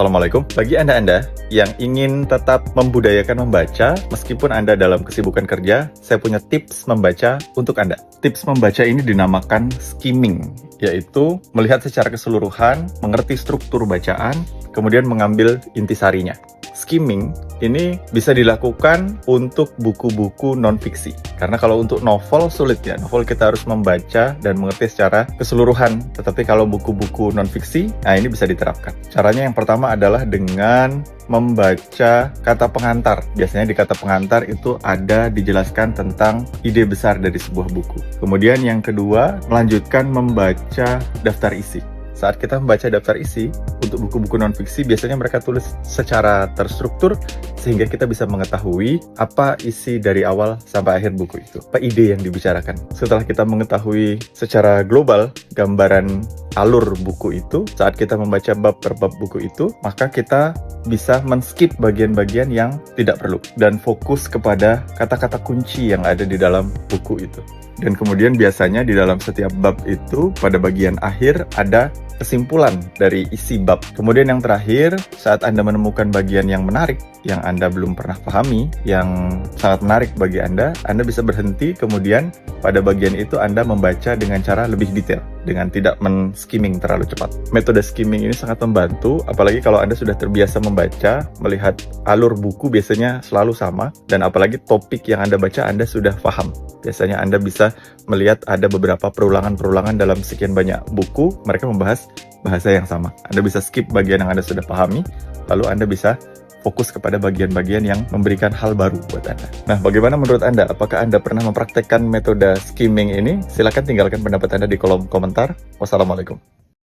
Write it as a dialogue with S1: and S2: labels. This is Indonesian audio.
S1: Assalamualaikum. Bagi Anda-Anda yang ingin tetap membudayakan membaca, meskipun Anda dalam kesibukan kerja, saya punya tips membaca untuk Anda. Tips membaca ini dinamakan skimming, yaitu melihat secara keseluruhan, mengerti struktur bacaan, kemudian mengambil intisarinya. Skimming ini bisa dilakukan untuk buku-buku non-fiksi. Karena kalau untuk novel sulit ya, novel kita harus membaca dan mengerti secara keseluruhan. Tetapi kalau buku-buku non-fiksi, nah ini bisa diterapkan. Caranya yang pertama adalah dengan membaca kata pengantar. Biasanya di kata pengantar itu ada dijelaskan tentang ide besar dari sebuah buku. Kemudian yang kedua, melanjutkan membaca daftar isi. Saat kita membaca daftar isi, untuk buku-buku non-fiksi biasanya mereka tulis secara terstruktur sehingga kita bisa mengetahui apa isi dari awal sampai akhir buku itu, apa ide yang dibicarakan. Setelah kita mengetahui secara global gambaran alur buku itu, saat kita membaca bab per bab buku itu, maka kita bisa men-skip bagian-bagian yang tidak perlu dan fokus kepada kata-kata kunci yang ada di dalam buku itu. Dan kemudian biasanya di dalam setiap bab itu, pada bagian akhir ada kesimpulan dari isi bab. Kemudian yang terakhir, saat Anda menemukan bagian yang menarik, yang Anda belum pernah pahami, yang sangat menarik bagi Anda bisa berhenti, kemudian pada bagian itu Anda membaca dengan cara lebih detail, dengan tidak men-skimming terlalu cepat. Metode skimming ini sangat membantu, apalagi kalau Anda sudah terbiasa membaca, melihat alur buku biasanya selalu sama, dan apalagi topik yang Anda baca Anda sudah paham. Biasanya Anda bisa melihat ada beberapa perulangan-perulangan dalam sekian banyak buku, mereka membahas bahasa yang sama. Anda bisa skip bagian yang Anda sudah pahami, lalu Anda bisa fokus kepada bagian-bagian yang memberikan hal baru buat Anda. Nah, bagaimana menurut Anda? Apakah Anda pernah mempraktekkan metode skimming ini? Silakan tinggalkan pendapat Anda di kolom komentar. Wassalamualaikum.